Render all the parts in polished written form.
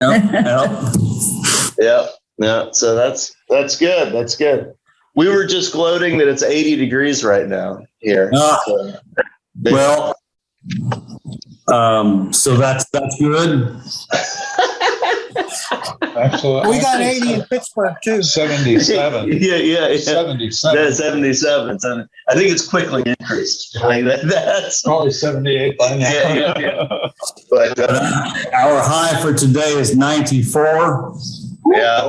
Yep. Yeah. So that's good. That's good. We were just gloating that it's 80 degrees right now here. So, so that's good. Absolutely. We got 80 in Pittsburgh too. 77. Yeah. 77. 77. So I think it's quickly increased. That's Probably 78 by now. Yeah. But Our high for today is 94. yeah.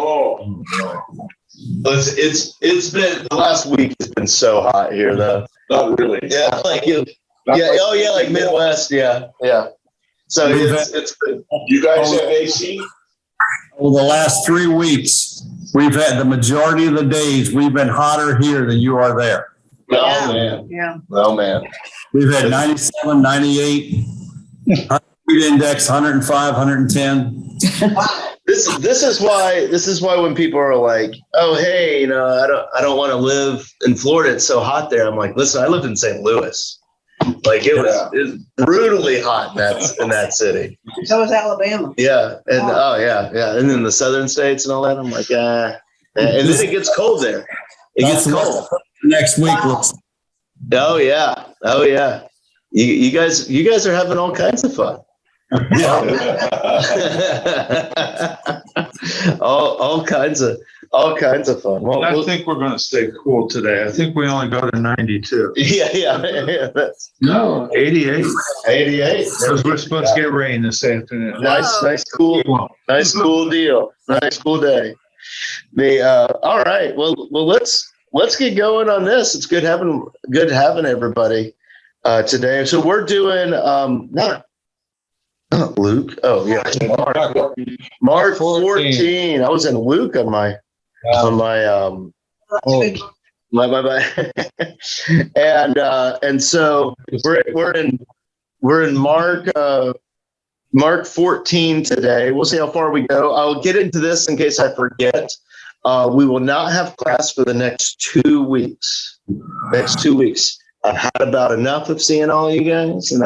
It's been the last week has been so hot here though. Not really. Yeah, like Midwest. Yeah. So it's been. You guys have AC? Over the last 3 weeks, we've had the majority of the days, we've been hotter here than you are there. Oh man. Yeah. Oh man. We've had 97, 98, heat index 105, 110. This is why when people are like, oh hey, I don't want to live in Florida, it's so hot there. I'm like, listen, I lived in St. Louis. Like it was brutally hot in that city. So was Alabama. Yeah. And and then the southern states and all that. I'm like, and then it gets cold there. It gets cold. Next week looks. Oh yeah. You guys are having all kinds of fun. all kinds of fun. Well, I think we're going to stay cool today. I think we only go to 92. Yeah. No, 88. 88. Because we're supposed to get rain this afternoon. Nice, cool deal. Nice, cool day. All right. Well, let's get going on this. It's good having everybody today. So we're doing not Luke. Oh yeah, Mark 14. I was in Luke on my and so we're in Mark 14 today. We'll see how far we go. I'll get into this in case I forget. We will not have class for the next 2 weeks. I've had about enough of seeing all you guys, and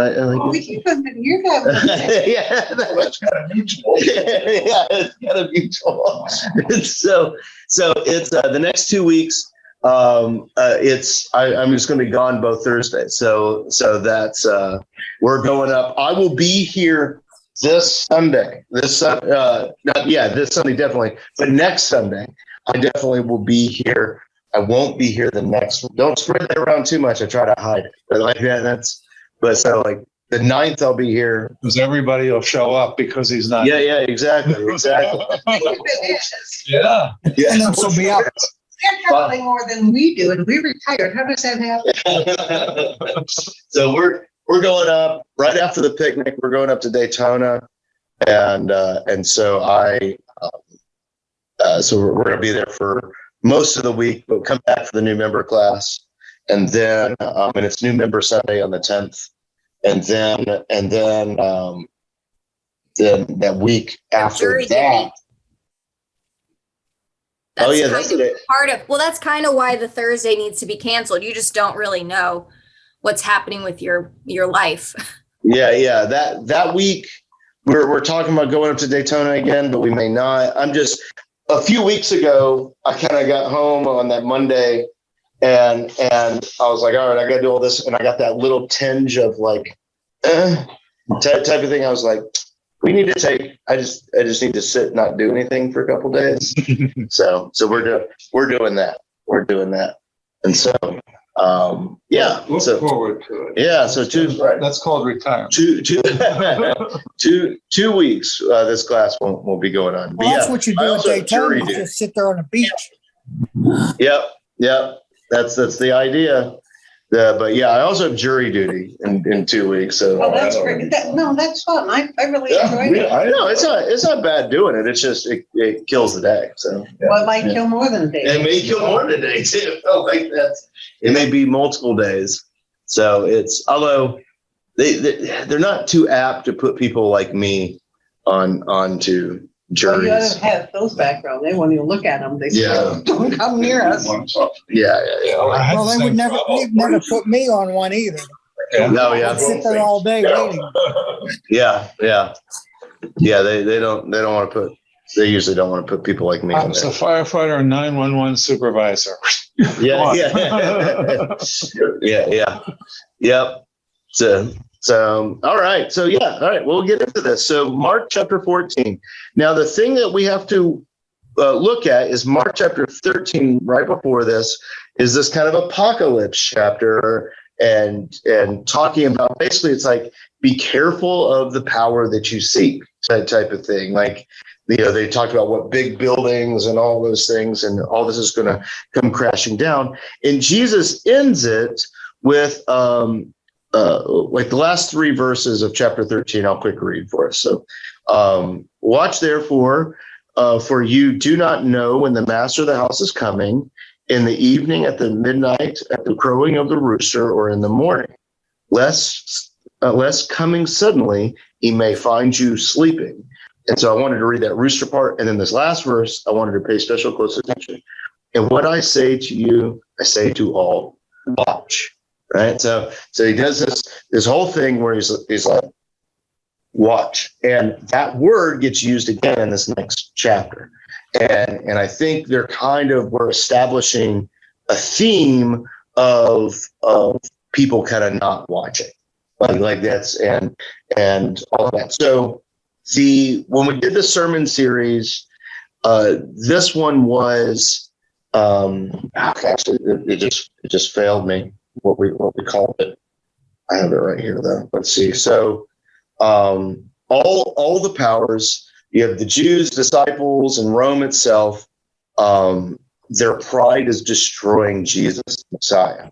we keep them in your government. yeah, that's kind of mutual. Yeah, it's kind of mutual. So it's the next 2 weeks. I'm just going to be gone both Thursdays. So that's we're going up. I will be here this Sunday. This Sunday definitely, but next Sunday I definitely will be here. I won't be here the next one. Don't spread that around too much. I try to hide it. But like so like the 9th I'll be here. Because everybody will show up because he's not. Yeah, exactly. Yeah. And they'll be out. They're traveling more than we do, and we retired. How does that happen? So we're going up right after the picnic. We're going up to Daytona, and so we're going to be there for most of the week, but come back for the new member class, and then and it's new member Sunday on the 10th, and then that week after that. That's that's kind of why the Thursday needs to be canceled. You just don't really know what's happening with your life. Yeah. That week we're talking about going up to Daytona again, but we may not. A few weeks ago, I kind of got home on that Monday, and I was like, all right, I got to do all this, and I got that little tinge of like, type of thing. I was like, we need to take. I just need to sit, and not do anything for a couple of days. so we're doing that. We're doing that, and so Look forward to it. Yeah, so That's called retirement. 2 weeks. This class won't be going on. Well, that's what you do at Daytona. You just sit there on the beach. Yep. That's the idea. But yeah, I also have jury duty in 2 weeks. So that's great. That's fun. I really enjoyed it. I know it's not bad doing it. It's just it kills the day. So well, it might kill more than a day. It may kill more than a day too. Like that's. It may be multiple days. So although they're not too apt to put people like me onto juries. Well, you gotta have those backgrounds. They won't even look at them. They say, don't come near us. Yeah. Well, they'd never put me on one either. No, I'd sit there all day waiting. Yeah. Yeah, they don't want to put. They usually don't want to put people like me I in was a there. firefighter and 911 supervisor. Yeah, yeah. Yep. So, all right. So, yeah. All right. We'll get into this. So, Mark chapter 14. Now, the thing that we have to look at is Mark chapter 13. Right before this is this kind of apocalypse chapter, and talking about basically it's like be careful of the power that you seek, type of thing. Like, they talked about what big buildings and all those things, and all this is going to come crashing down. And Jesus ends it with like the last 3 verses of chapter 13. I'll quick read for us. So, watch therefore, for you do not know when the master of the house is coming, in the evening, at the midnight, at the crowing of the rooster, or in the morning, lest coming suddenly he may find you sleeping. And so I wanted to read that rooster part. And then this last verse, I wanted to pay special close attention. And what I say to you, I say to all, watch. Right. So he does this whole thing where he's like, watch. And that word gets used again in this next chapter. And I think we're establishing a theme of people kind of not watching. Like that's and all of that. So when we did the sermon series, this one was actually it just failed me what we called it. I have it right here though. Let's see. So all the powers, you have the Jews, disciples, and Rome itself. Their pride is destroying Jesus, Messiah,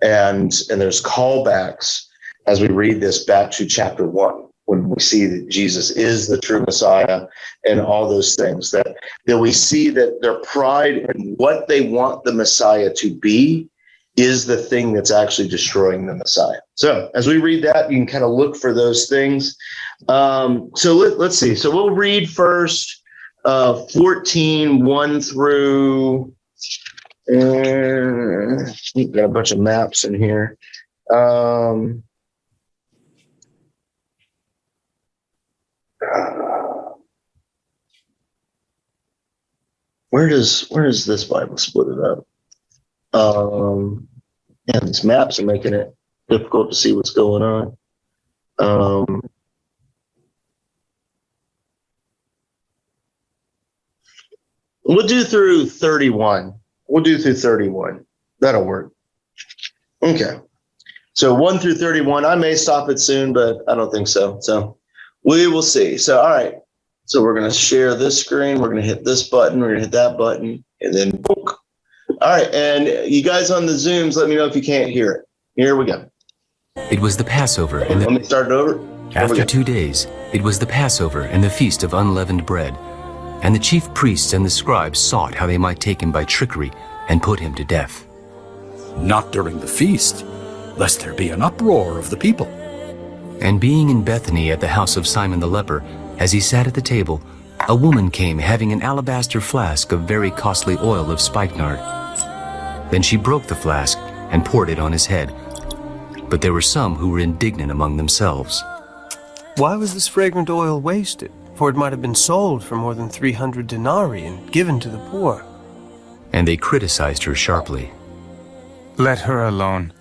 and there's callbacks as we read this back to chapter 1. When we see that Jesus is the true Messiah and all those things, that we see that their pride and what they want the Messiah to be is the thing that's actually destroying the Messiah. So as we read that, you can kind of look for those things. So let's see. So we'll read first 14, 1 through, we've got a bunch of maps in here. Where does this Bible split it up? Yeah, these maps are making it difficult to see what's going on. We'll do through 31. That'll work. Okay. So 1 through 31. I may stop it soon, but I don't think so. So we will see. So, all right. So we're going to share this screen. We're going to hit this button. We're going to hit that button. And then, boom. All right. And you guys on the Zooms, let me know if you can't hear it. Here we go. It was the Passover. And Let me start it over. after 2 days, it was the Passover and the Feast of Unleavened Bread. And the chief priests and the scribes sought how they might take him by trickery and put him to death. Not during the feast, lest there be an uproar of the people. And being in Bethany at the house of Simon the leper, as he sat at the table, a woman came having an alabaster flask of very costly oil of spikenard. Then she broke the flask and poured it on his head. But there were some who were indignant among themselves. Why was this fragrant oil wasted? For it might have been sold for more than 300 denarii and given to the poor. And they criticized her sharply. Let her alone.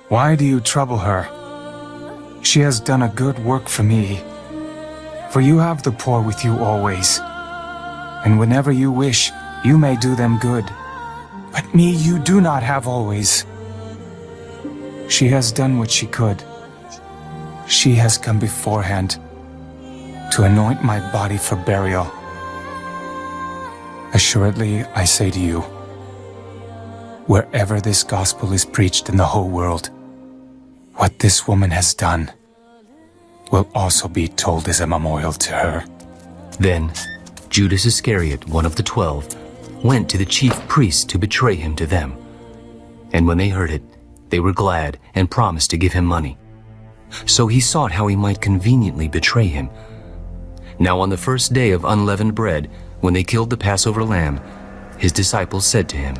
Why do you trouble her? She has done a good work for me. For you have the poor with you always. And whenever you wish, you may do them good. But me you do not have always. She has done what she could. She has come beforehand to anoint my body for burial. Assuredly, I say to you, wherever this gospel is preached in the whole world, what this woman has done will also be told as a memorial to her. Then Judas Iscariot, one of the 12, went to the chief priests to betray him to them. And when they heard it, they were glad and promised to give him money. So he sought how he might conveniently betray him. Now on the first day of unleavened bread, when they killed the Passover lamb, his disciples said to him,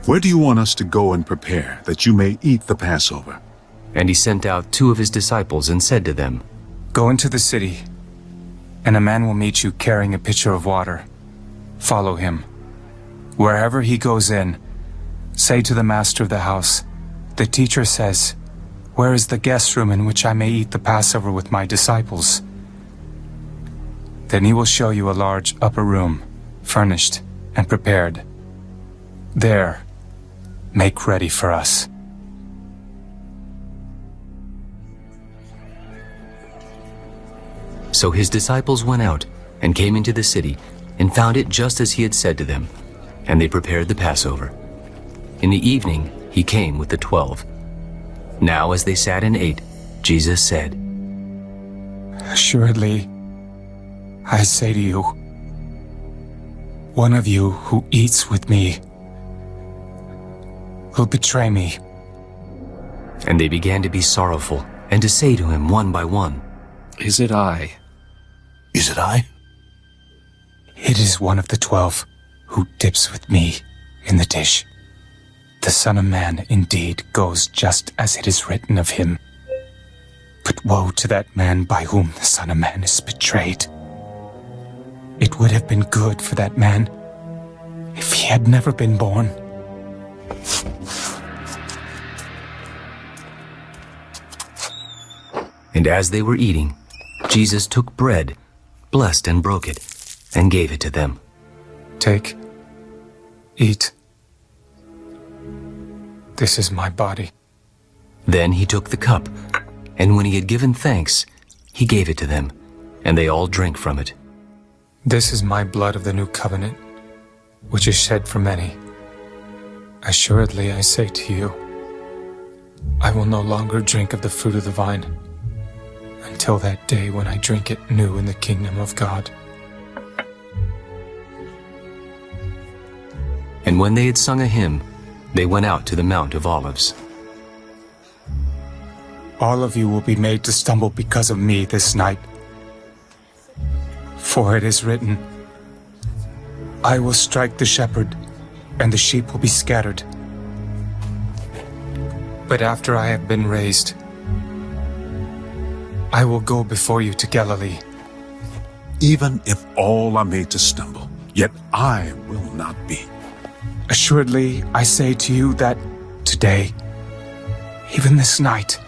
Where do you want us to go and prepare, that you may eat the Passover? And he sent out 2 of his disciples and said to them, Go into the city, and a man will meet you carrying a pitcher of water. Follow him. Wherever he goes in, say to the master of the house, 'The teacher says, where is the guest room in which I may eat the Passover with my disciples?' Then he will show you a large upper room, furnished and prepared. There, make ready for us." So his disciples went out and came into the city and found it just as he had said to them, and they prepared the Passover. In the evening he came with the 12. Now as they sat and ate, Jesus said, "Assuredly, I say to you, one of you who eats with me will betray me." And they began to be sorrowful and to say to him one by one, Is it I? Is it I? It is one of the 12 who dips with me in the dish. The Son of Man indeed goes just as it is written of him. But woe to that man by whom the Son of Man is betrayed. It would have been good for that man if he had never been born. And as they were eating, Jesus took bread, blessed and broke it, and gave it to them. Take, eat. This is my body. Then he took the cup, and when he had given thanks, he gave it to them, and they all drank from it. This is my blood of the new covenant, which is shed for many. Assuredly, I say to you, I will no longer drink of the fruit of the vine until that day when I drink it new in the kingdom of God. And when they had sung a hymn, they went out to the Mount of Olives. All of you will be made to stumble because of me this night. For it is written, I will strike the shepherd, and the sheep will be scattered. But after I have been raised, I will go before you to Galilee. Even if all are made to stumble, yet I will not be. Assuredly, I say to you that today, even this night,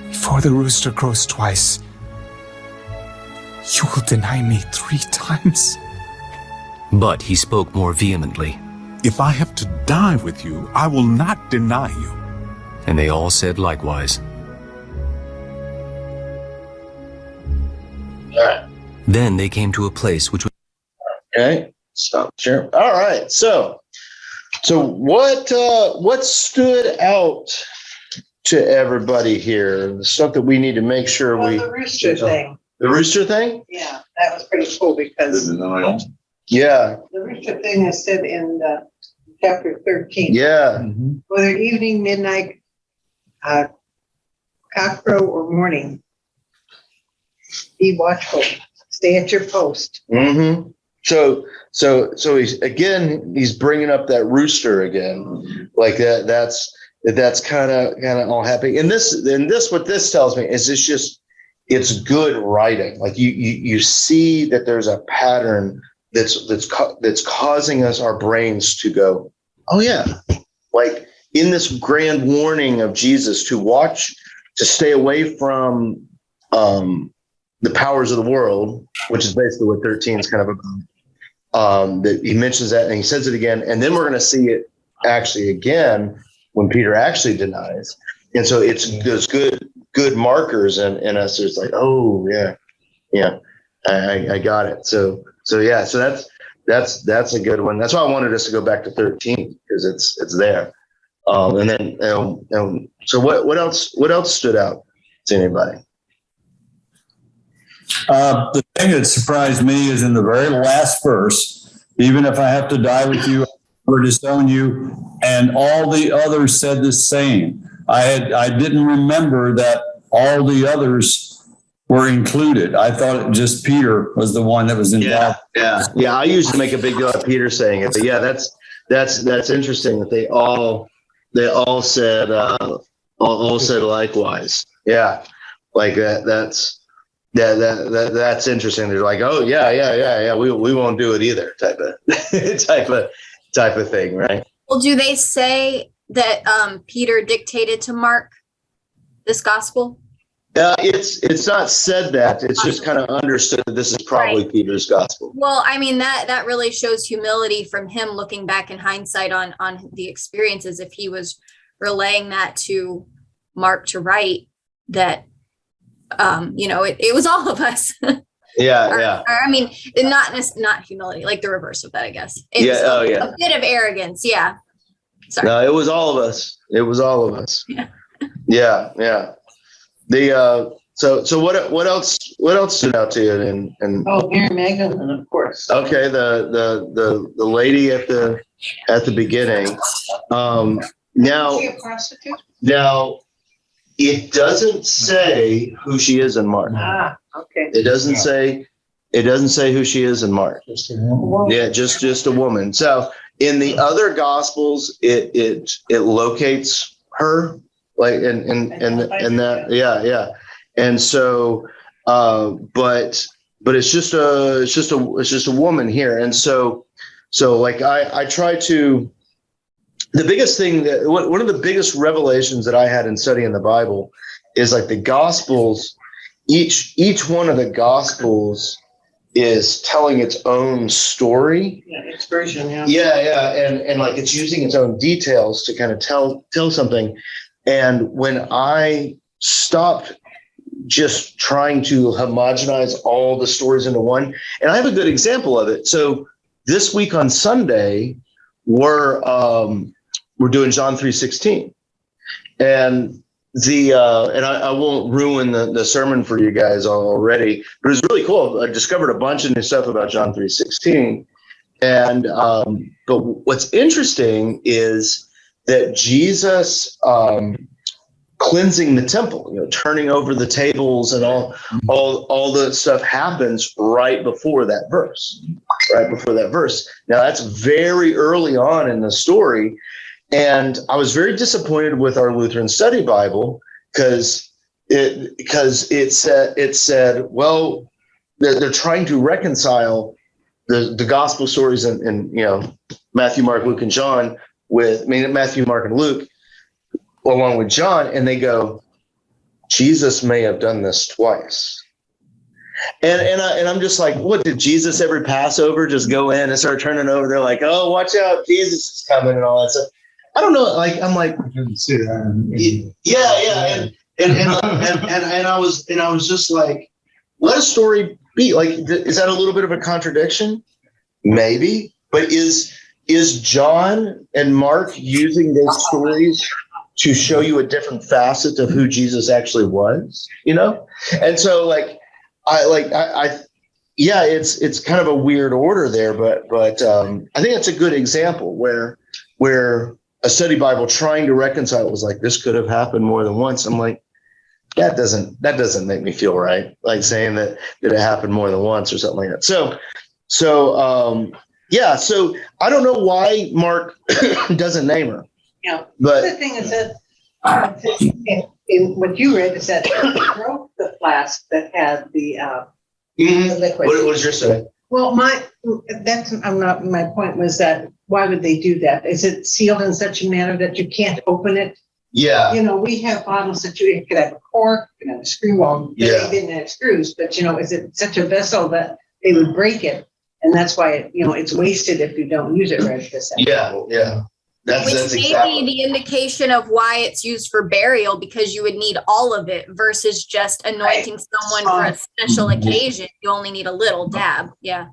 before the rooster crows twice, you will deny me 3 times. But he spoke more vehemently. If I have to die with you, I will not deny you. And they all said likewise. All right. Then they came to a place which was... Okay. Stop share. All right. So what stood out to everybody here? The stuff that we need to make sure Well, we. the rooster thing. The rooster thing? Yeah, that was pretty cool because Yeah. the rooster thing is said in chapter 13. Yeah. Whether evening, midnight, cockcrow, or morning, be watchful. Stay at your post. Mm-hmm. So he's bringing up that rooster again, like that. That's kind of all happening. And what this tells me is it's good writing. Like you see that there's a pattern that's causing our brains to go, oh yeah, like in this grand warning of Jesus to stay away from the powers of the world, which is basically what 13 is kind of about. That he mentions that and he says it again, and then we're going to see it actually again when Peter actually denies. And so it's those good markers in us. It's like, oh yeah, I got it. So that's a good one. That's why I wanted us to go back to 13 because it's there. And then so what else stood out to anybody? The thing that surprised me is in the very last verse, even if I have to die with you, or disown you, and all the others said the same. I didn't remember that all the others were included. I thought just Peter was the one that was involved. Yeah. I used to make a big deal of Peter saying it, but yeah, that's interesting that they all said likewise. Yeah, like that. That's interesting. They're like, oh yeah. We won't do it either, type of thing, right? Well, do they say that Peter dictated to Mark this gospel? It's not said that. It's just kind of understood that this is probably Right. Peter's gospel. Well, I mean, that really shows humility from him, looking back in hindsight on the experiences. If he was relaying that to Mark to write, that it was all of us. Yeah. Or, I mean, not humility, like the reverse of that, I guess. It's a bit of arrogance. Yeah. Sorry. No, it was all of us. Yeah. Yeah. So what else stood out to you? And Oh, Mary Magdalene, of course. okay, the lady at the beginning. Now, Is she a prostitute? Now, it doesn't say who she is in Mark. Ah, okay. It doesn't say who she is in Mark. Yeah, just a woman. So in the other gospels, it locates her, like in that, yeah. And so, but it's just a woman here. And so like I try to. The biggest thing one of the biggest revelations that I had in studying the Bible is like the Gospels, each one of the Gospels is telling its own story. Yeah, its version, yeah. Yeah. And like it's using its own details to kind of tell something. And when I stopped just trying to homogenize all the stories into one, and I have a good example of it. So this week on Sunday, we're doing John 3:16, and I won't ruin the sermon for you guys already, but it's really cool. I discovered a bunch of new stuff about John 3:16, and but what's interesting is that Jesus cleansing the temple, turning over the tables and all the stuff happens right before that verse. Now that's very early on in the story. And I was very disappointed with our Lutheran Study Bible because it said, well, they're trying to reconcile the gospel stories in Matthew, Mark, Luke, and John Matthew, Mark, and Luke along with John, and they go, Jesus may have done this twice. And I'm just like, what, did Jesus every Passover just go in and start turning over? They're like, oh, watch out, Jesus is coming and all that stuff. I don't know. Like, I'm like, I didn't see that. yeah. And I was just like, let a story be. Like, is that a little bit of a contradiction? Maybe. But is John and Mark using those stories to show you a different facet of who Jesus actually was? And so it's kind of a weird order there, but I think that's a good example where a study Bible trying to reconcile it was like, this could have happened more than once. I'm like, that doesn't make me feel right. Like saying that it happened more than once or something like that. So I don't know why Mark doesn't name her. Yeah. But the thing is that in what you read is that he broke the flask that had the liquid. What does yours say? Well, my point was that why would they do that? Is it sealed in such a manner that you can't open it? Yeah. We have bottles that you could have a cork, you can have a screw. Well, they didn't have screws, but is it such a vessel that they would break it? And that's why it's wasted if you don't use it right. Yeah. That's Which may exactly. be the indication of why it's used for burial, because you would need all of it versus just anointing someone for a special occasion. You only need a little dab. Yeah.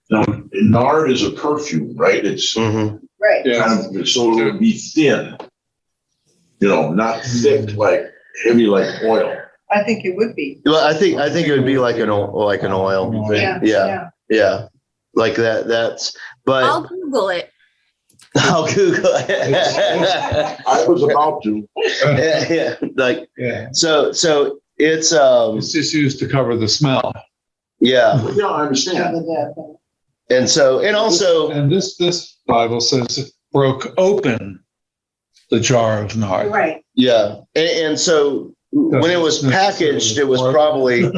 Now, nard is a perfume, right? It's Mm-hmm. Right. kind of, so it would be thin, not thick, like heavy, like oil. I think it would be. Well, I think it would be like an oil. Yeah. Like that. But I'll Google it. I'll Google it. I was about to. Yeah. So it's It's just used to cover the smell. yeah. Yeah, I understand. And also And this Bible says it broke open the jar of nard. Right. yeah. And so when it was packaged, it was probably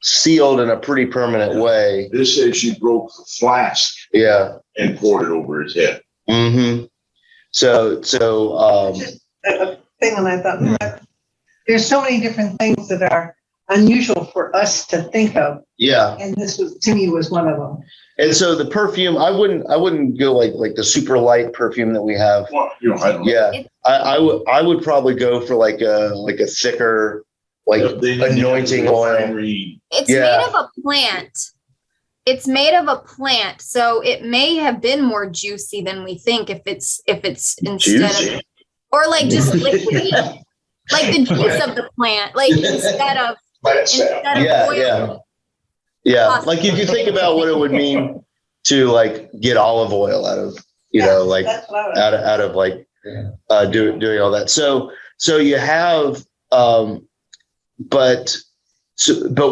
sealed in a pretty permanent way. This says she broke the flask. Yeah. And poured it over his head. Mm-hmm. So, Just a thing, and I thought, there's so many different things that are unusual for us to think of. Yeah. And this was, to me, was one of them. And so the perfume, I wouldn't go like the super light perfume that we have. Well, I don't know. Yeah. I would probably go for like a thicker, like anointing oil. It's made of a plant. It's made of a plant, so it may have been more juicy than we think if it's instead Juicy? of, or like just liquidy, like the juice of the plant, like instead of oil. Yeah. Like if you think about what it would mean to like get olive oil out of, like out of like doing all that. So you have, but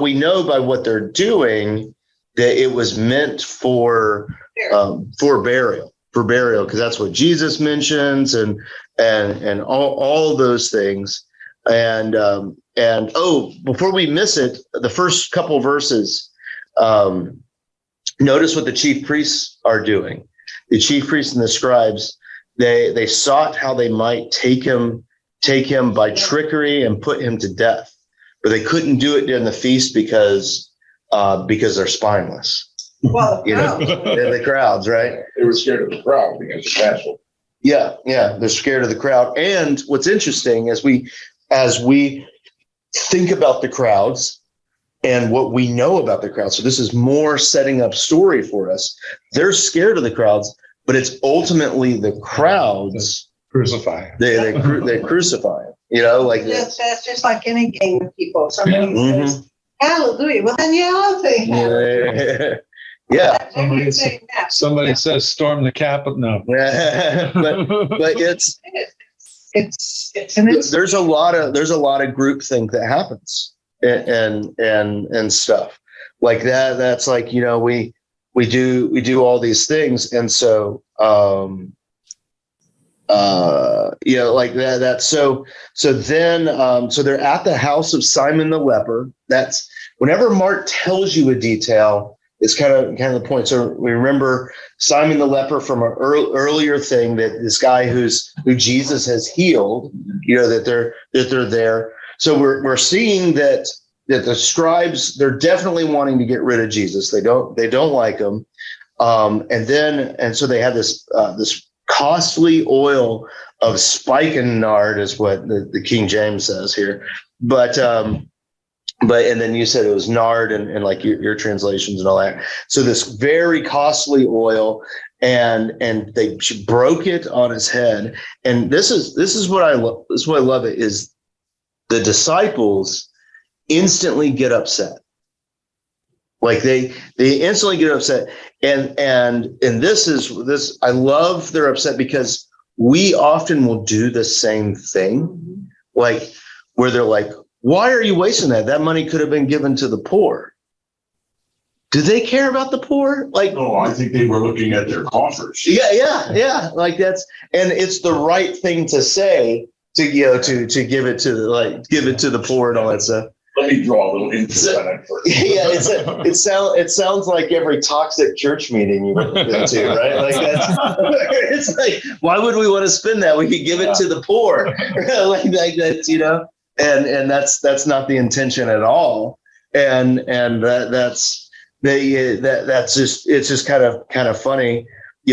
we know by what they're doing that it was meant for burial, because that's what Jesus mentions, and all those things. And before we miss it, the first couple verses, notice what the chief priests are doing. The chief priests and the scribes, they sought how they might take him by trickery and put him to death, but they couldn't do it during the feast because they're spineless. Well, the crowds, right? They were scared of the crowd because of Passover. Yeah, they're scared of the crowd. And what's interesting as we think about the crowds and what we know about the crowds, so this is more setting up story for us. They're scared of the crowds, but it's ultimately the crowds crucify. They crucify him. Like that's just like any game of people. Somebody says, "Hallelujah." Well, then I'll say hallelujah. Yeah. Somebody says storm the Capitol. No. but there's a lot of groupthink that happens and stuff like that. That's like, we do all these things. And so, like that. So then they're at the house of Simon the leper. That's whenever Mark tells you a detail, it's kind of the point. So we remember Simon the leper from an earlier thing, that this guy who Jesus has healed, that they're there. So we're seeing that the scribes, they're definitely wanting to get rid of Jesus. They don't like him. And so they have this costly oil of spikenard is what the King James says here. But and then you said it was nard and like your translations and all that. So this very costly oil, and they broke it on his head. And this is what I love. This is what I love. It is the disciples instantly get upset. Like they instantly get upset. And this I love they're upset because we often will do the same thing, like where they're like, why are you wasting that? That money could have been given to the poor. Do they care about the poor? Like, no, I think they were looking at their coffers. Yeah. Like and it's the right thing to say to give it to the poor and all that stuff. Let me draw a little insight first. Yeah, it sounds like every toxic church meeting you've ever been to, right? Like it's like, why would we want to spend that? We could give it to the poor, like that's and that's not the intention at all. And that's just kind of funny,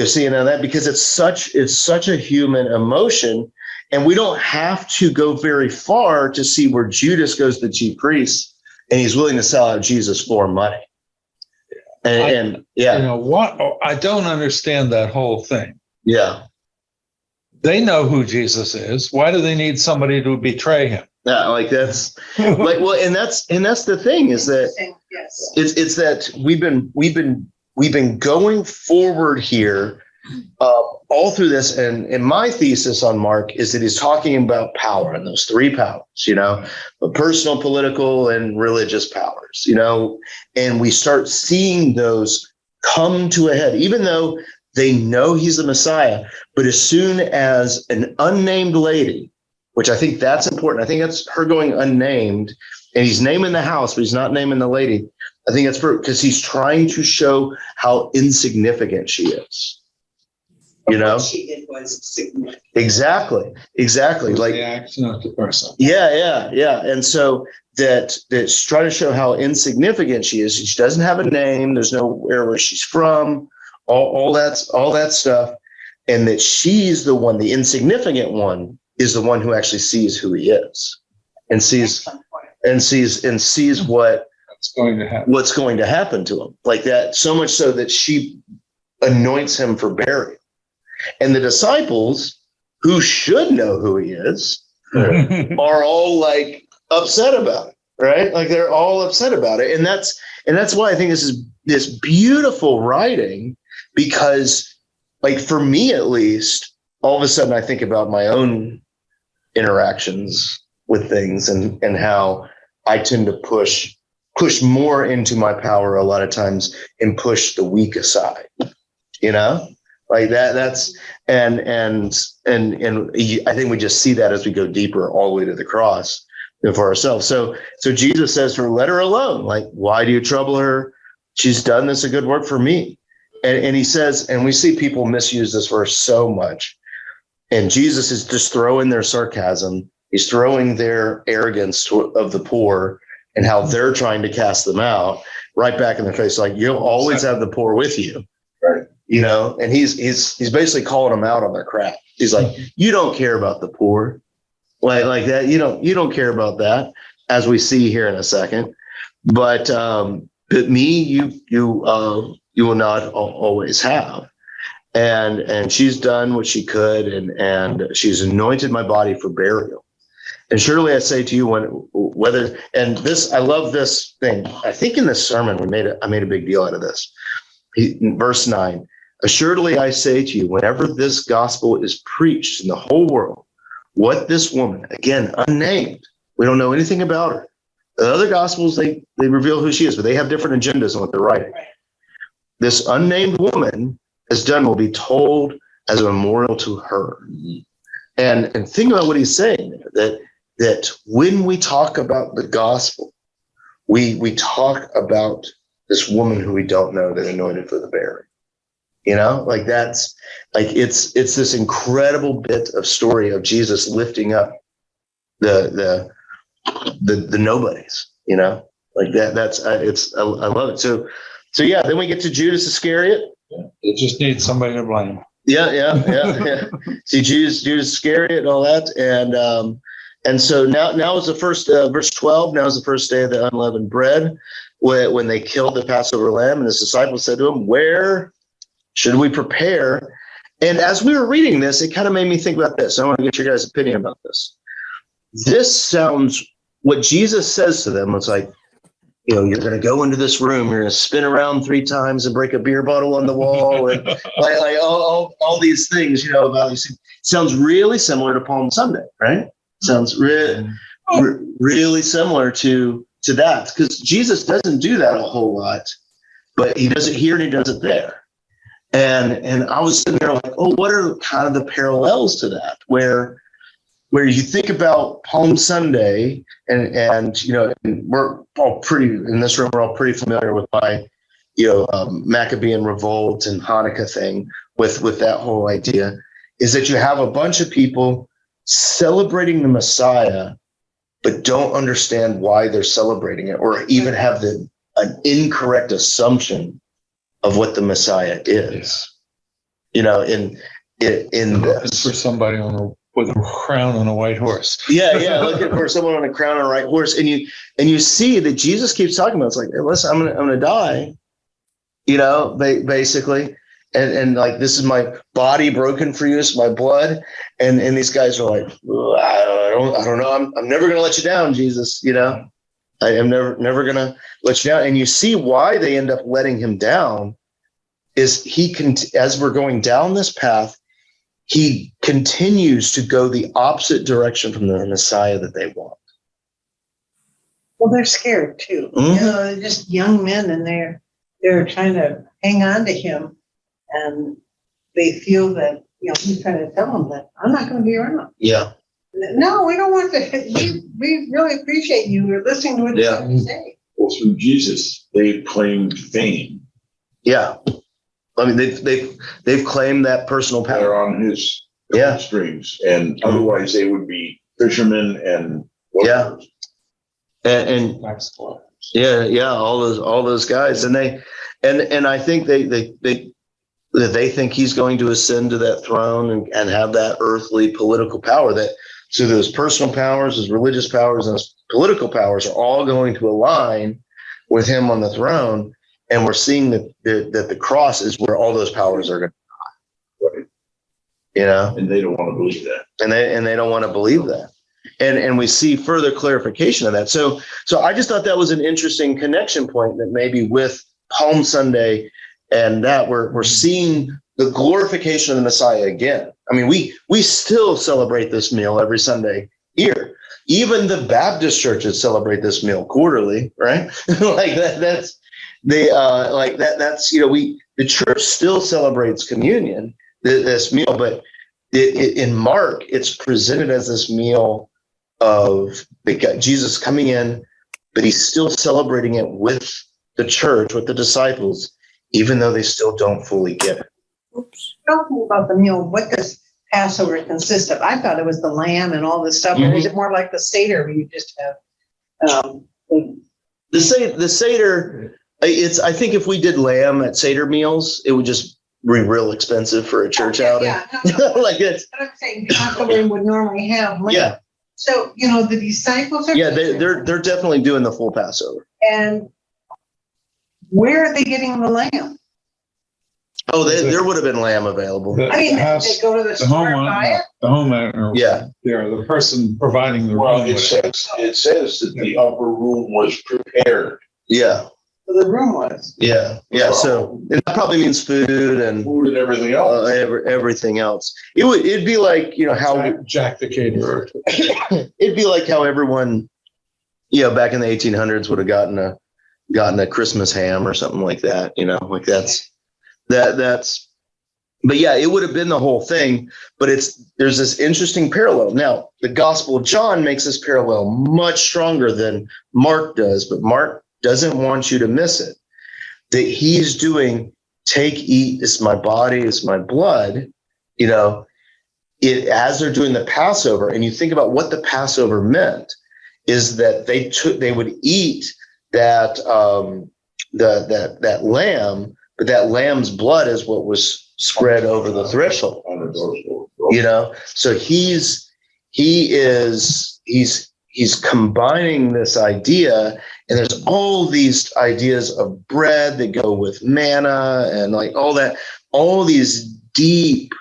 seeing that, because it's such a human emotion. And we don't have to go very far to see where Judas goes to the chief priest and he's willing to sell out Jesus for money. And what I don't understand that whole thing. Yeah. They know who Jesus is. Why do they need somebody to betray him? Yeah, like that's like, well, and that's the thing is that it's that we've been going forward here all through this, and my thesis on Mark is that he's talking about power and those three powers, the personal, political, and religious powers, and we start seeing those come to a head, even though they know he's the Messiah. But as soon as an unnamed lady, which I think that's important, I think that's her going unnamed, And he's naming the house, but he's not naming the lady. I think that's because he's trying to show how insignificant she is. You know? What she did was significant. Exactly. Like the action of the person. Yeah. And so that's trying to show how insignificant she is. She doesn't have a name. There's nowhere where she's from. All that stuff, and that she's the one, the insignificant one, is the one who actually sees who he is, and sees what's going to happen to him, like that. So much so that she anoints him for burial, and the disciples, who should know who he is, are all like upset about it, right? Like they're all upset about it, and that's why I think this is this beautiful writing, because, like, for me at least, all of a sudden I think about my own interactions with things and how I tend to push more into my power a lot of times and push the weak aside, you know, like that's and I think we just see that as we go deeper all the way to the cross for ourselves. So Jesus says to her, let her alone. Like, why do you trouble her? She's done this a good work for me. And he says, and we see people misuse this verse so much. And Jesus is just throwing their sarcasm. He's throwing their arrogance of the poor and how they're trying to cast them out right back in their face. Like, you'll always have the poor with you. Right. You know, and he's basically calling them out on their crap. He's like, you don't care about the poor. Like that. You don't care about that, as we see here in a second. But me, you will not always have. And she's done what she could, and she's anointed my body for burial. And surely I say to you, I love this thing. I think in this sermon I made a big deal out of this. Verse 9, assuredly I say to you, whenever this gospel is preached in the whole world, what this woman, again, unnamed, we don't know anything about her. The other gospels, they reveal who she is, but they have different agendas on what they're writing. This unnamed woman has done will be told as a memorial to her. And think about what he's saying there, that when we talk about the gospel, we talk about this woman who we don't know that anointed for the burial. You know, like that's like it's this incredible bit of story of Jesus lifting up the nobodies, you know, like that. I love it. So yeah, then we get to Judas Iscariot. It just needs somebody to blame. Yeah. See, Judas Iscariot and all that. And so now is the first, verse 12, now is the first day of the unleavened bread, when they killed the Passover lamb, and his disciples said to him, where should we prepare? And as we were reading this, it kind of made me think about this. I want to get your guys' opinion about this. This sounds, what Jesus says to them, it's like, you know, you're going to go into this room, you're going to spin around 3 times and break a beer bottle on the wall, and like all these things, you know, about these things. Sounds really similar to Palm Sunday, right? Sounds really similar to that, because Jesus doesn't do that a whole lot, but he does it here and he does it there. And I was sitting there like, oh, what are kind of the parallels to that, where you think about Palm Sunday, and you know, and we're all pretty in this room, we're all pretty familiar with my, you know, Maccabean revolt and Hanukkah thing with that whole idea, is that you have a bunch of people celebrating the Messiah, but don't understand why they're celebrating it, or even have an incorrect assumption of what the Messiah is. You know, in this. For somebody with a crown on a white horse. Yeah, looking for someone on a crown on a white horse, and you see that Jesus keeps talking about, it's like, hey, listen, I'm gonna die. You know, basically. And like, this is my body broken for you, it's my blood. And these guys are like, I don't know. I'm never going to let you down, Jesus. You know, I am never going to let you down. And you see why they end up letting him down is as we're going down this path, he continues to go the opposite direction from the Messiah that they want. Well, they're scared too. Mm-hmm. You know, they're just young men, and they're trying to hang on to him. And they feel that, you know, he's trying to tell them that I'm not going to be around. Yeah. No, we don't want to. We really appreciate you. We're listening to what you have to say. Well, through Jesus, they claimed fame. Yeah. I mean, they've claimed that personal They're power. on his Yeah. streams, and otherwise they would be fishermen and Yeah. And yeah, all those guys, and I think they think he's going to ascend to that throne and have that earthly political power, that so those personal powers, his religious powers, and his political powers are all going to align with him on the throne. And we're seeing that the cross is where all those powers are going to die. You know, and they don't want to believe that. And they don't want to believe that. And we see further clarification of that. So I just thought that was an interesting connection point, that maybe with Palm Sunday and that we're seeing the glorification of the Messiah again. I mean, we still celebrate this meal every Sunday here. Even the Baptist churches celebrate this meal quarterly, right? Like that's the church still celebrates communion, this meal, but in Mark, it's presented as this meal of Jesus coming in, but he's still celebrating it with the church, with the disciples, even though they still don't fully get it. Talking about the meal, what does Passover consist of? I thought it was the lamb and all this stuff. Or is it more like the Seder where you just have the Seder? I think if we did lamb at Seder meals, it would just be real expensive for a church outing. Yeah, no. Like it's. But I'm saying Passover would normally have lamb. Yeah. So the disciples are. Yeah, they're definitely doing the full Passover. And where are they getting the lamb? Oh, there would have been lamb available. I mean, they go to the store and buy it. The homeowner. Yeah. The person providing the Well, room. it says that the upper room was prepared. Yeah. The room was. Yeah. So that probably means food and everything else. Everything else. It'd be like, how Jack the caterer. It'd be like how everyone, back in the 1800s would have gotten a Christmas ham or something like that. Like that's. But yeah, it would have been the whole thing. But there's this interesting parallel. Now, the Gospel of John makes this parallel much stronger than Mark does, but Mark doesn't want you to miss it. That he's doing, take, eat, it's my body, it's my blood, as they're doing the Passover. And you think about what the Passover meant, is that they would eat that that lamb, but that lamb's blood is what was spread over the threshold. So he's combining this idea, and there's all these ideas of bread that go with manna and like all these deep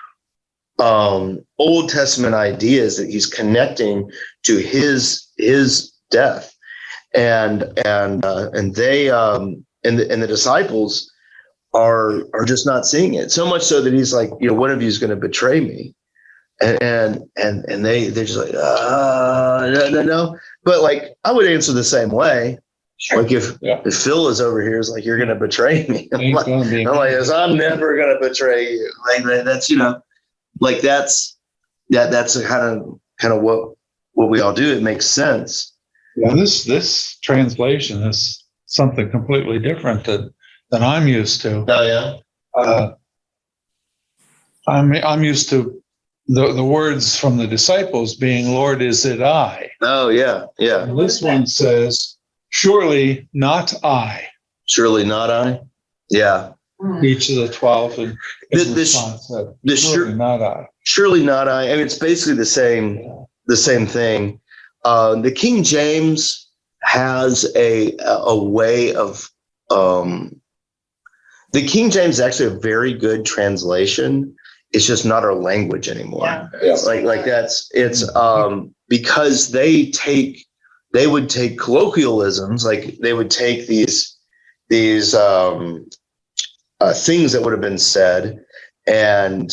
Old Testament ideas that he's connecting to his death, and they and the disciples are just not seeing it, so much so that he's like, one of you is going to betray me. And they're just like, no. But like, I would answer the same way. Sure. Like if Phil is over here, is like, you're going to betray me. I'm like, I'm never going to betray you. Like that's, like that's kind of what we all do. It makes sense. Yeah. This translation is something completely different than I'm used to. Oh yeah. I'm used to the words from the disciples being, Lord, is it I? Oh, yeah. Yeah. And this one says, surely not I. Surely not I. Yeah. Each of the 12 and surely not I. Surely not I. I mean, it's basically the same thing. The King James has a way of, the King James is actually a very good translation. It's just not our language anymore. Yeah. Like it's because they would take colloquialisms, like they would take these things that would have been said and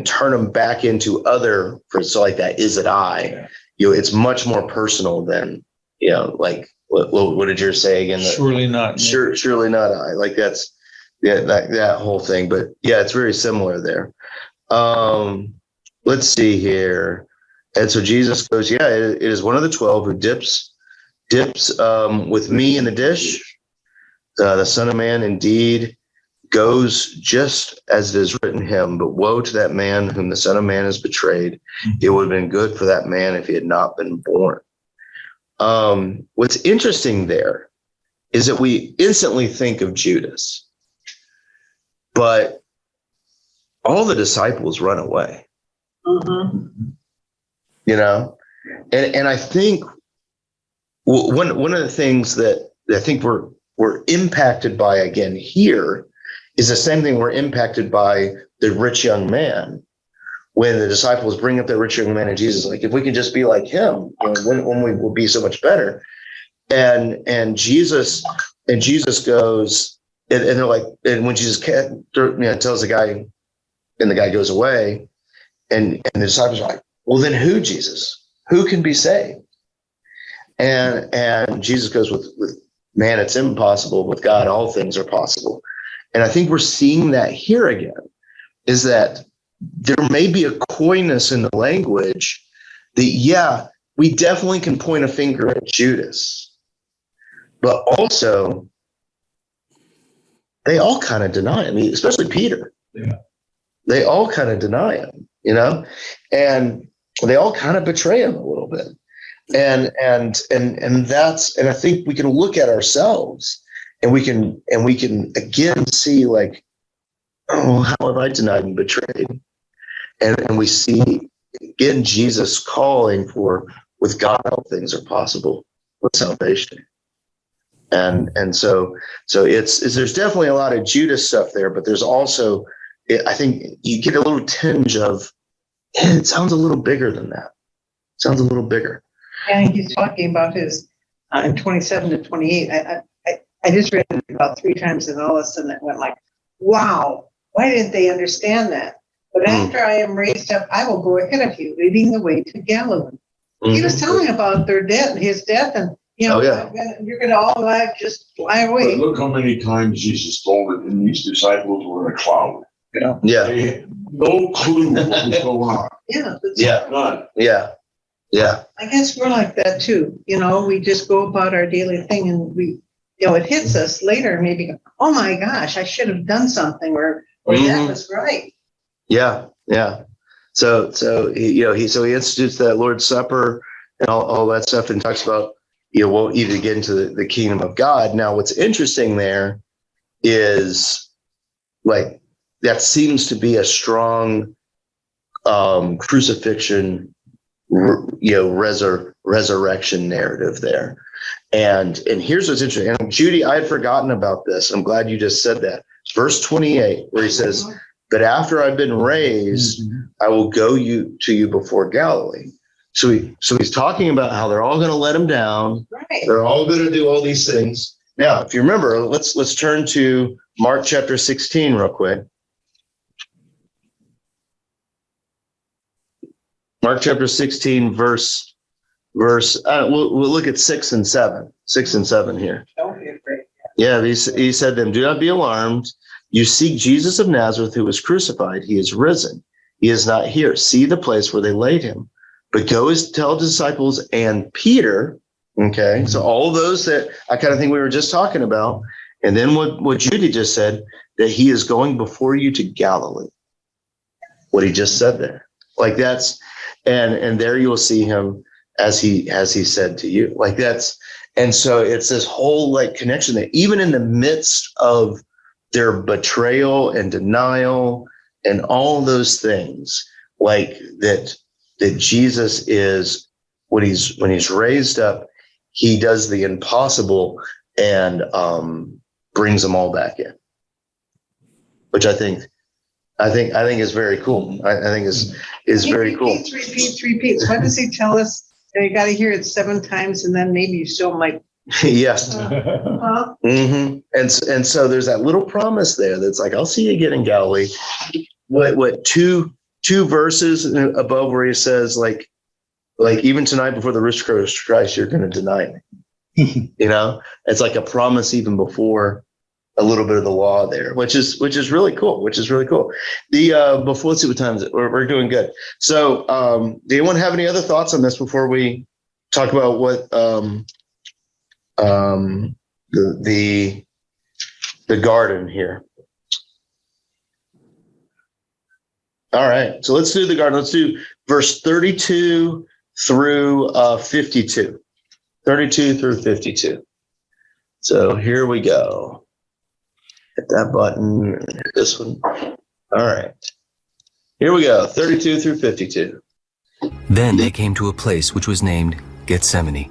turn them back into other, so like that, is it I? It's much more personal than, like what did yours say again? Surely not. Surely not I. Like that's. Yeah, that whole thing. But yeah, it's very similar there. Let's see here. And so Jesus goes, yeah, it is one of the 12 who dips with me in the dish. The Son of Man indeed goes just as it is written him, but woe to that man whom the Son of Man has betrayed. It would have been good for that man if he had not been born. What's interesting there is that we instantly think of Judas, but all the disciples run away. You know, and I think one of the things that I think we're impacted by again here is the same thing we're impacted by the rich young man. When the disciples bring up the rich young man and Jesus, like, if we could just be like him, when we will be so much better. And Jesus goes, and they're like, and when Jesus tells the guy, and the guy goes away, and the disciples are like, well, then who, Jesus? Who can be saved? And Jesus goes with man, it's impossible. With God, all things are possible. And I think we're seeing that here again, is that there may be a coyness in the language that, yeah, we definitely can point a finger at Judas, but also they all kind of deny him, especially Peter. Yeah. They all kind of deny him, and they all kind of betray him a little bit. And I think we can look at ourselves and we can again see, like, oh, how have I denied and betrayed? And we see again Jesus calling for, with God all things are possible with salvation. And so it's there's definitely a lot of Judas stuff there, but there's also, I think you get a little tinge of, it sounds a little bigger than that. It sounds a little bigger. And he's talking about his in 27 to 28. I just read it about 3 times, and all of a sudden it went like, wow, why didn't they understand that? But after I am raised up, I will go ahead of you, leading the way to Galilee. He was telling about their death, his death, and you're going to all just fly away. But look how many times Jesus told it, and these disciples were in a cloud. Yeah. They had no clue what was going on. None. Yeah. I guess we're like that too. We just go about our daily thing, and it hits us later. Maybe, oh my gosh, I should have done something, or that was right. Yeah. So he institutes that Lord's Supper and all that stuff, and talks about, we'll either get into the kingdom of God. Now, what's interesting there is, like, that seems to be a strong crucifixion, resurrection narrative there. And here's what's interesting. And Judy, I had forgotten about this. I'm glad you just said that. Verse 28, where he says, but after I've been raised, I will go to you before Galilee. So he's talking about how they're all going to let him down. Right. They're all going to do all these things. Now, if you remember, let's turn to Mark chapter 16 real quick. Mark chapter 16, verse. We'll look at 6 and 7. 6 and 7 here. Don't be afraid. Yeah, he said to them, do not be alarmed. You seek Jesus of Nazareth, who was crucified. He is risen. He is not here. See the place where they laid him. But go tell disciples and Peter. Okay, so all those that I kind of think we were just talking about. And then what Judy just said, that he is going before you to Galilee. What he just said there. Like that's, and there you will see him as he said to you. Like that's, and so it's this whole like connection that even in the midst of their betrayal and denial and all those things, like that Jesus is, when he's raised up, he does the impossible and brings them all back in, which I think is very cool. I think is very cool. Repeats. Why does he tell us? You got to hear it 7 times, and then maybe you still might. Yes. Mm-hmm. And so there's that little promise there that's like, I'll see you again in Galilee. What two verses above where he says like even tonight before the rooster crows Christ, you're going to deny me. It's like a promise even before a little bit of the law there, which is really cool. The before, let's see what time is it. We're doing good. So, do anyone have any other thoughts on this before we talk about what the garden here? All right, so let's do the garden. Let's do verse 32 through 52. 32 through 52. So here we go. Hit that button, hit this one. All right. Here we go, 32 through 52. Then they came to a place which was named Gethsemane,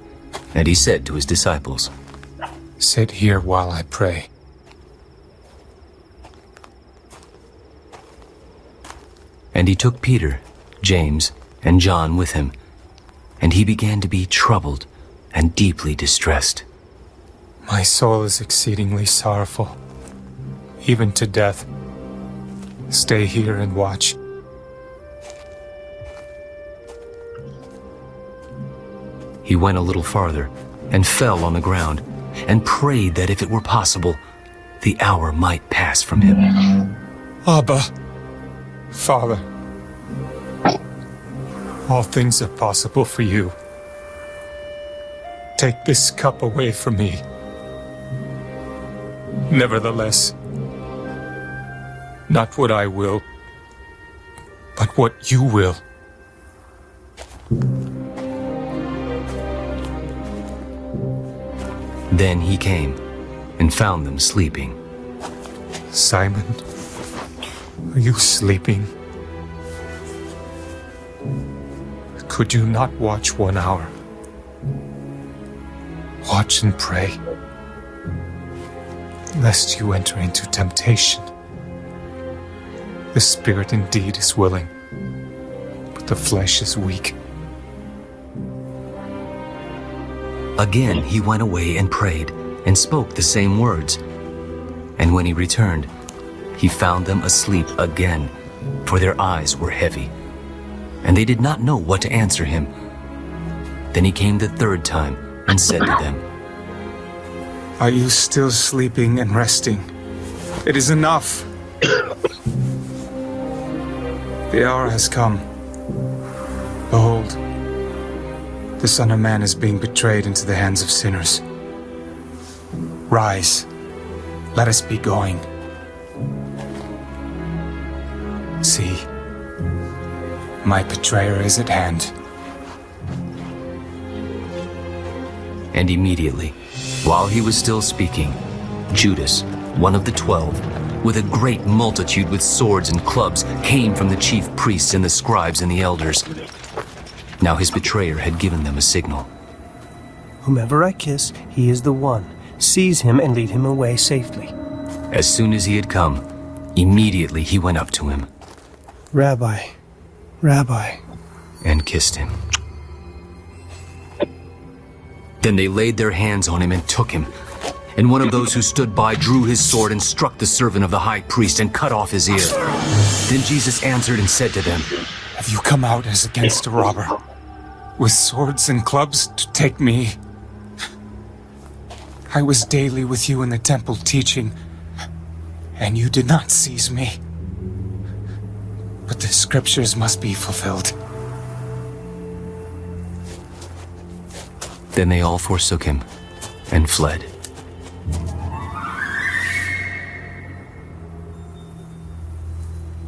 and he said to his disciples, Sit here while I pray. And he took Peter, James, and John with him, and he began to be troubled and deeply distressed. My soul is exceedingly sorrowful, even to death. Stay here and watch. He went a little farther and fell on the ground and prayed that if it were possible, the hour might pass from him. Abba, Father, all things are possible for you. Take this cup away from me. Nevertheless, not what I will, but what you will. Then he came and found them sleeping. Simon, are you sleeping? Could you not watch 1 hour? Watch and pray, lest you enter into temptation. The spirit indeed is willing, but the flesh is weak. Again he went away and prayed and spoke the same words. And when he returned, he found them asleep again, for their eyes were heavy, and they did not know what to answer him. Then he came the third time and said to them, Are you still sleeping and resting? It is enough. The hour has come. Behold, the Son of Man is being betrayed into the hands of sinners. Rise, let us be going. See, my betrayer is at hand. And immediately, while he was still speaking, Judas, one of the 12, with a great multitude with swords and clubs, came from the chief priests and the scribes and the elders. Now his betrayer had given them a signal. Whomever I kiss, he is the one. Seize him and lead him away safely. As soon as he had come, immediately he went up to him. Rabbi, Rabbi, and kissed him. Then they laid their hands on him and took him. And one of those who stood by drew his sword and struck the servant of the high priest and cut off his ear. Then Jesus answered and said to them, Have you come out as against a robber, with swords and clubs to take me? I was daily with you in the temple teaching, and you did not seize me. But the scriptures must be fulfilled. Then they all forsook him and fled.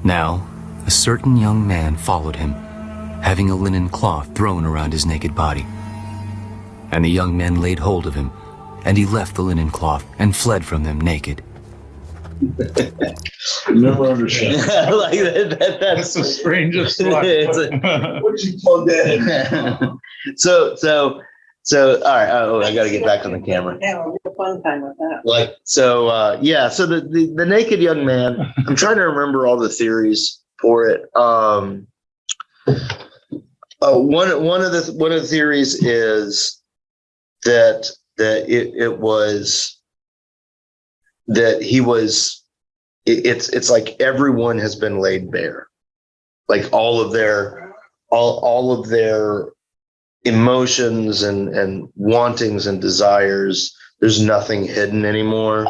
Now, a certain young man followed him, having a linen cloth thrown around his naked body. And the young men laid hold of him, and he left the linen cloth and fled from them naked. Never understand. Like that's the strangest one. What you call that? So, all right. Oh, I got to get back on the camera. Yeah, we'll have a fun time with that. So the naked young man. I'm trying to remember all the theories for it. One of the theories is that it was that he was. It's like everyone has been laid bare, like all of their emotions and wantings and desires. There's nothing hidden anymore.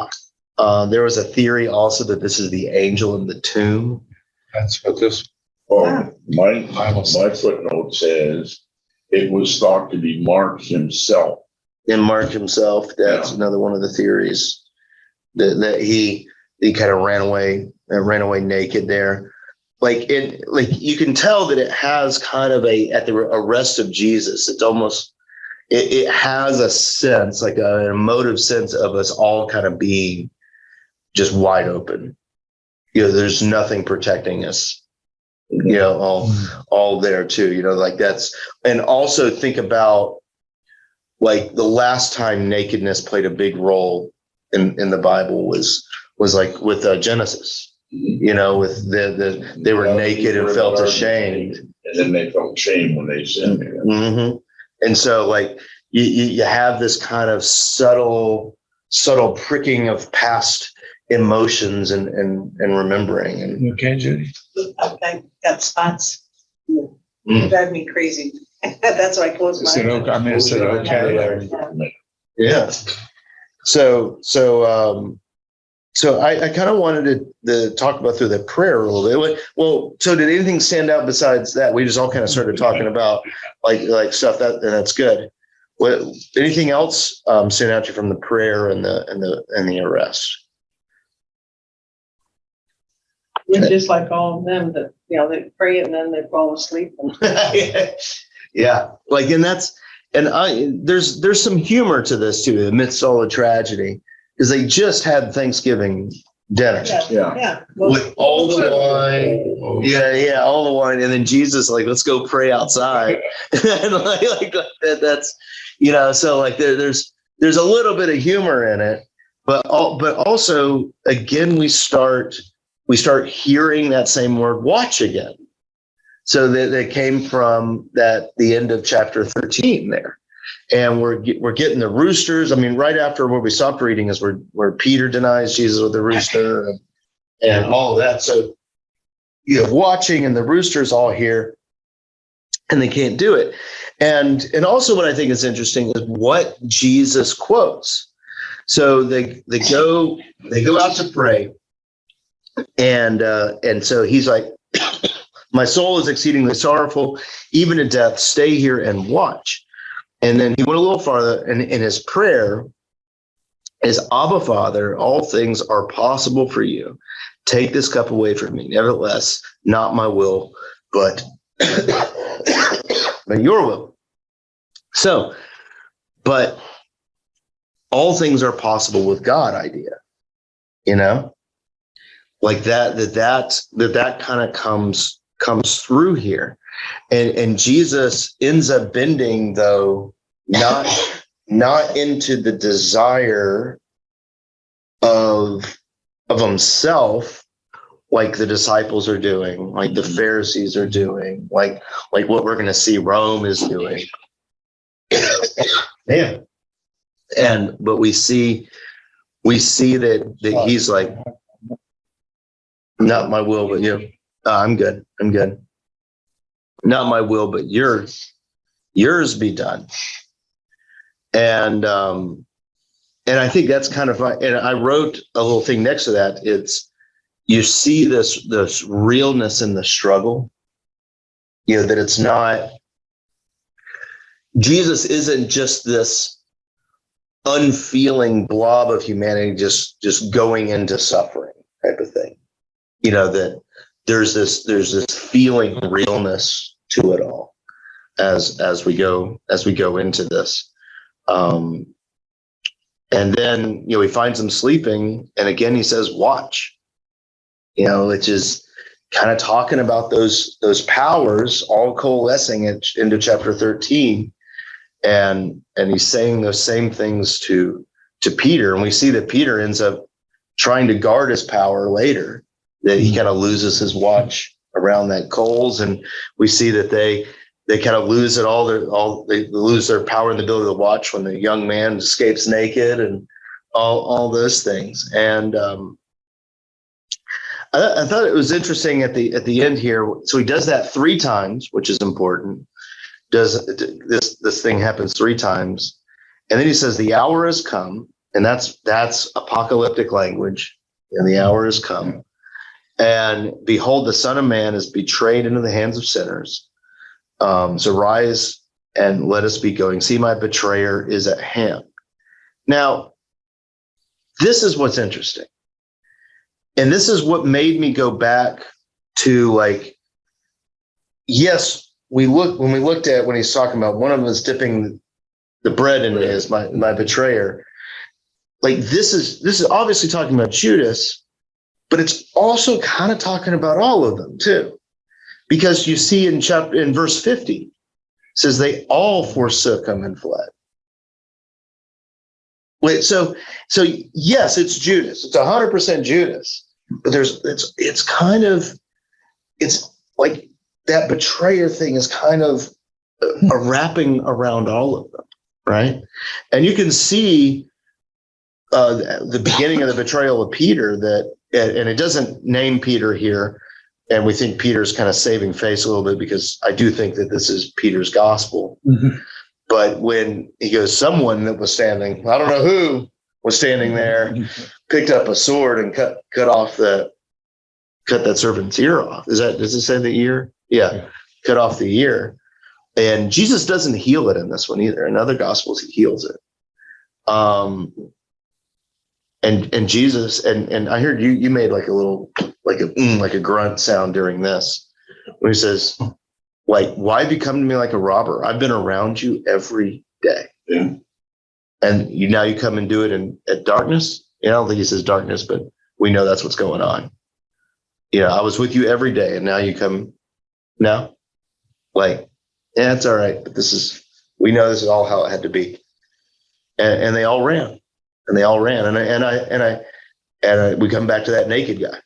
There was a theory also that this is the angel in the tomb. That's what this My Bible says. footnote says it was thought to be Mark himself. And Mark himself, that's another one of the theories that he kind of ran away naked there. Like you can tell that it has kind of at the arrest of Jesus, it's almost, it has a sense, like an emotive sense of us all kind of being just wide open. There's nothing protecting us, all there too, like that's, and also think about like the last time nakedness played a big role in the Bible was like with Genesis, with they were naked and felt ashamed. And then they felt shame when they sinned. Mm-hmm. And so like you have this kind of subtle pricking of past emotions and remembering. And okay, Judy? I got spots. They drive me crazy. That's why I close my eyes. Is it okay? yeah. So I kind of wanted to talk about through the prayer a little bit. Well, so did anything stand out besides that? We just all kind of started talking about like stuff and that's good. What, anything else stand out to you from the prayer and the arrest? It's just like all of them that, they pray and then they fall asleep. Yeah. Like, there's some humor to this too, amidst all the tragedy, because they just had Thanksgiving dinner. Yeah. With all the wine. Yeah. All the wine. And then Jesus, like, let's go pray outside. And like that's, so like there's a little bit of humor in it, but also again, we start hearing that same word, watch again. So that came from the end of chapter 13 there. And we're getting the roosters. I mean, right after where we stopped reading is where Peter denies Jesus with the rooster and all of that. So watching and the roosters all here and they can't do it. And also what I think is interesting is what Jesus quotes. So they go out to pray. And so he's like, my soul is exceedingly sorrowful, even to death. Stay here and watch. And then he went a little farther, and in his prayer is, Abba, Father, all things are possible for you. Take this cup away from me. Nevertheless, not my will, but your will. So, but all things are possible with God idea, like that kind of comes through here. And Jesus ends up bending, though, not into the desire of himself, like the disciples are doing, like the Pharisees are doing, like what we're going to see Rome is doing. Yeah. But we see that he's like, not my will, but you. I'm good. Not my will, but yours be done. And I think that's kind of, and I wrote a little thing next to that. It's, you see this realness in the struggle, that it's not, Jesus isn't just this unfeeling blob of humanity, just going into suffering type of thing. That there's this feeling realness to it all as we go into this. And then, he finds them sleeping. And again, he says, watch, which is kind of talking about those powers all coalescing into chapter 13. And he's saying those same things to Peter. And we see that Peter ends up trying to guard his power later, that he kind of loses his watch around that coals. And we see that they kind of lose it they lose their power and the ability to watch when the young man escapes naked and all those things. And I thought it was interesting at the end here. So he does that 3 times, which is important. This thing happens 3 times. And then he says, the hour has come And that's apocalyptic language. And the hour has come. And behold, the Son of Man is betrayed into the hands of sinners. So rise and let us be going. See, my betrayer is at hand. Now, this is what's interesting. And this is what made me go back to, like, yes, when we looked at when he's talking about one of them is dipping the bread in his my betrayer. Like this is obviously talking about Judas, but it's also kind of talking about all of them too. Because you see in verse 50, it says they all forsook him and fled. Wait, so yes, it's Judas. It's 100% Judas. But it's like that betrayer thing is kind of a wrapping around all of them, right? And you can see the beginning of the betrayal of Peter and it doesn't name Peter here. And we think Peter's kind of saving face a little bit because I do think that this is Peter's gospel. Mm-hmm. But when he goes, someone that was standing, I don't know who was standing there, picked up a sword and cut that servant's ear off. Does it say the ear? Yeah. Cut off the ear. And Jesus doesn't heal it in this one either. In other gospels, he heals it. And Jesus, and I heard you made like a little, like a grunt sound during this, when he says, like, why have you come to me like a robber? I've been around you every day. Yeah. And now you come and do it at darkness. I don't think he says darkness, but we know that's what's going on. I was with you every day, and now you come now. Like, yeah, it's all right. But we know this is all how it had to be. And they all ran. And they all ran. And we come back to that naked guy.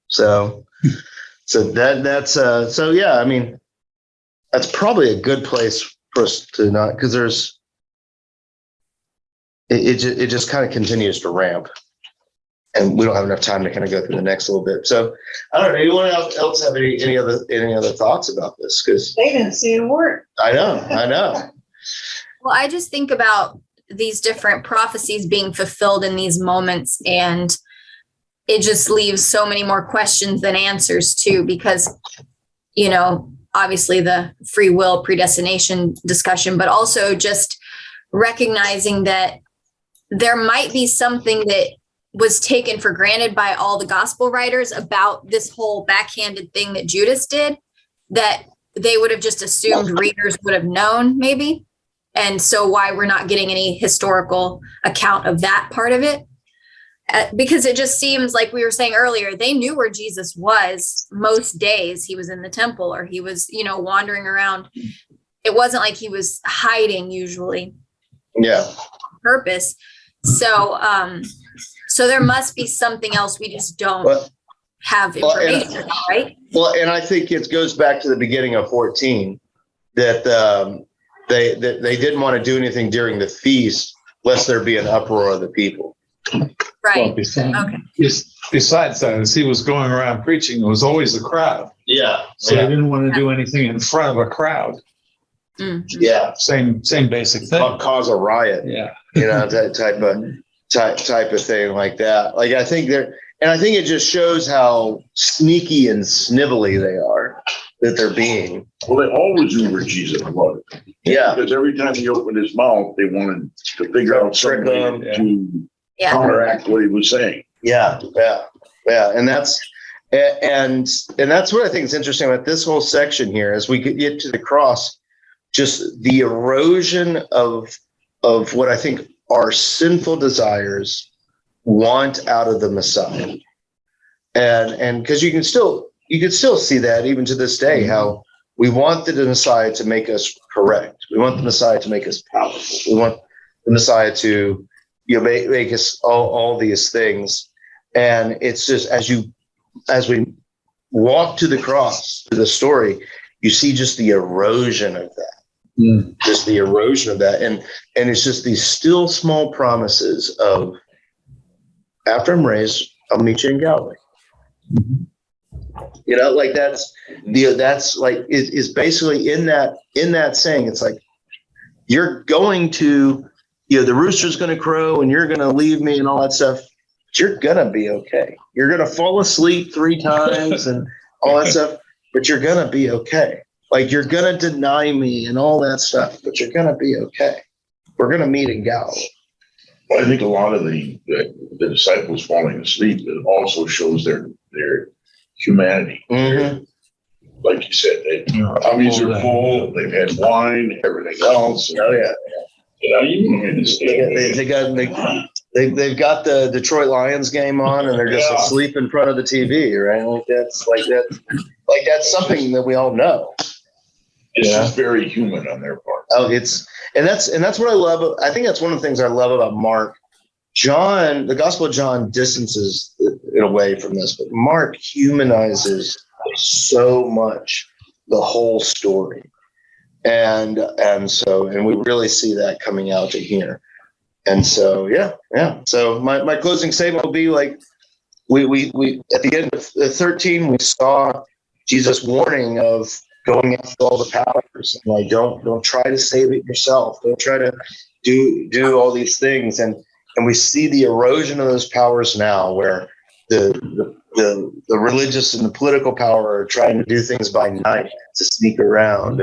So yeah, I mean, that's probably a good place for us to not, because it just kind of continues to ramp, and we don't have enough time to kind of go through the next little bit. So I don't know. Anyone else have any other thoughts about this? Because they didn't see a word. I know. Well, I just think about these different prophecies being fulfilled in these moments, and it just leaves so many more questions than answers too, because, obviously the free will predestination discussion, but also just recognizing that there might be something that was taken for granted by all the gospel writers about this whole backhanded thing that Judas did, that they would have just assumed readers would have known maybe. And so why we're not getting any historical account of that part of it. Because it just seems like we were saying earlier, they knew where Jesus was most days. He was in the temple, or he was, wandering around. It wasn't like he was hiding usually. Yeah. On purpose. So there must be something else we just don't have information about, right? Well, and I think it goes back to the beginning of 14 that they didn't want to do anything during the feast lest there be an uproar of the people. Right. Well, besides that, as he was going around preaching, there was always a crowd. Yeah. So they didn't want to do anything in front of a crowd. Mm-hmm. Yeah. Same basic thing. Cause a riot. Yeah. That type of thing like that. Like, I think it just shows how sneaky and snivelly they are, that they're being. Well, they always knew where Jesus was. Yeah. Because every time he opened his mouth, they wanted to figure out some way to counteract what he was saying. Yeah. And that's what I think is interesting about this whole section here, as we get to the cross, just the erosion of what I think our sinful desires want out of the Messiah. And because you can still see that even to this day, how we want the Messiah to make us correct. We want the Messiah to make us powerful. We want the Messiah to make us all these things. And it's just as we walk to the cross, to the story, you see just the erosion of that. Just the erosion of that. And it's just these still small promises of, after I'm raised, I'll meet you in Galilee. Like that's like is basically in that saying, it's like, you're going to the rooster's going to crow and you're going to leave me and all that stuff. But you're going to be okay. You're going to fall asleep 3 times and all that stuff, but you're going to be okay. Like, you're going to deny me and all that stuff, but you're going to be okay. We're going to meet in Galilee. Well, I think a lot of the disciples falling asleep, it also shows their humanity. Mm-hmm. Like you said, tummies are full, they've had wine, everything else. Oh, yeah. They've got the Detroit Lions game on and they're just asleep in front of the TV, right? That's something that we all know. It's just very human on their part. Oh, that's what I love. I think that's one of the things I love about Mark. John, the Gospel of John distances it away from this, but Mark humanizes so much the whole story. And we really see that coming out to here. And so, yeah. So my closing statement will be like, we at the end of 13, we saw Jesus warning of going after all the powers. Like, don't try to save it yourself. Don't try to do all these things. And we see the erosion of those powers now, where the religious and the political power are trying to do things by night to sneak around,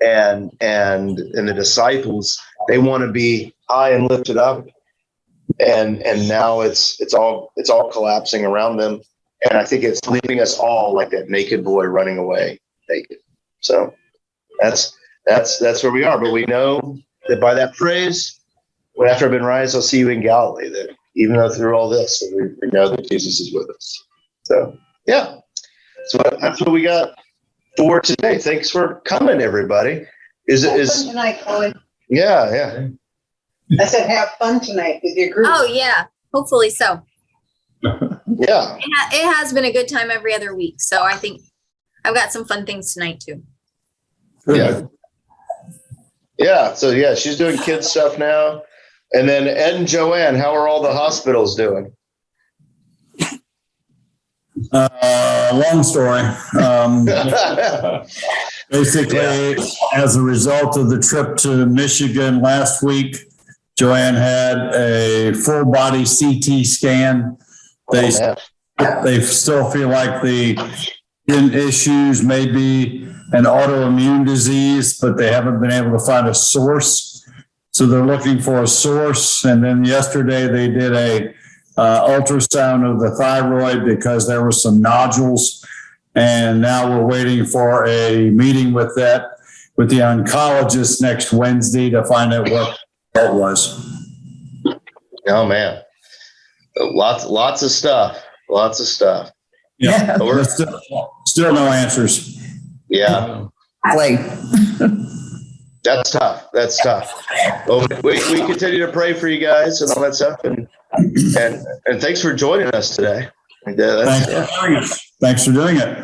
and the disciples, they want to be high and lifted up, and now it's all collapsing around them, and I think it's leaving us all like that naked boy running away naked. So that's where we are. But we know that by that phrase, when after I've been raised, I'll see you in Galilee. That even though through all this, we know that Jesus is with us. So yeah, so that's what we got for today. Thanks for coming, everybody. Is tonight, Colin? Yeah. I said have fun tonight with your group. Oh yeah, hopefully so. Yeah. It has been a good time every other week, so I think I've got some fun things tonight too. Yeah. So yeah, she's doing kids stuff now. And then Ed and Joanne, how are all the hospitals doing? Long story. Basically, as a result of the trip to Michigan last week, Joanne had a full body CT scan. They still feel like the skin issues may be an autoimmune disease, but they haven't been able to find a source. So they're looking for a source. And then yesterday they did a ultrasound of the thyroid because there were some nodules. And now we're waiting for a meeting with the oncologist next Wednesday to find out what it was. Oh man, lots of stuff. Yeah, still no answers. Yeah. That's tough. Well, we continue to pray for you guys and all that stuff, and thanks for joining us today. Thanks for doing it.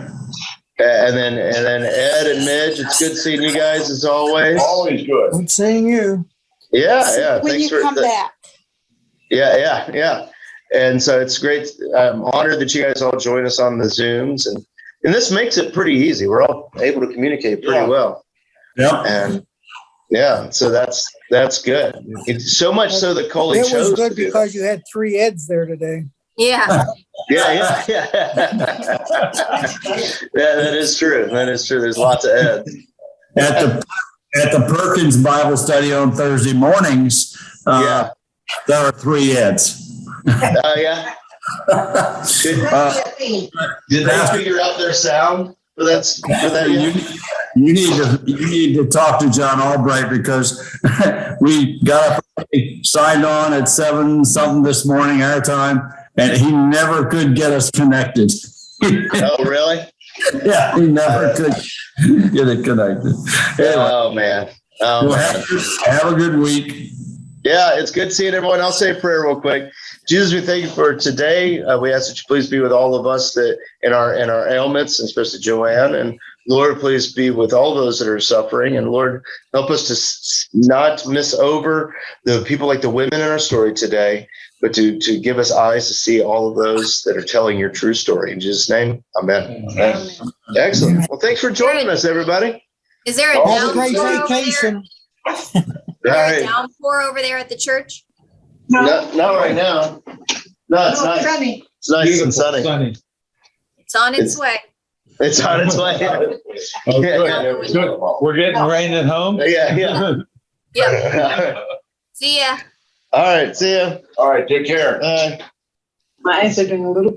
And then Ed and Midge, it's good seeing you guys as always. Always good. Good seeing you. Yeah. When you come back. Yeah. And so it's great. I'm honored that you guys all join us on the Zooms, and this makes it pretty easy. We're all able to communicate pretty well. Yeah. And yeah, so that's good. It's so much so that Coley chose. It was good because you had 3 Eds there today. Yeah. Yeah. Yeah, that is true. There's lots of Eds. At the Perkins Bible study on Thursday mornings, there are 3 Eds. Yeah. Did they figure out their sound for that? You need to talk to John Albright, because we got up, signed on at 7 something this morning our time, and he never could get us connected. Oh, really? Yeah, he never could get it connected. Anyway, oh man. Have a good week. Yeah, it's good seeing everyone. I'll say a prayer real quick. Jesus, we thank you for today. We ask that you please be with all of us that in our ailments, and especially Joanne. And Lord, please be with all those that are suffering. And Lord, help us to not miss over the people like the women in our story today, but to give us eyes to see all of those that are telling your true story. In Jesus' name, amen. Amen. Excellent. Well, thanks for joining us, everybody. Is there a Have a great vacation. All There a right. downpour over there at the church? Not right now. No, it's nice. Sunny. It's nice Beautiful, and sunny. It's on its way. It's on its way. Oh, Yeah. good. We're getting rain at home? Yeah. Yep. See ya. All right. See ya. All right, take care. My eyes are doing a little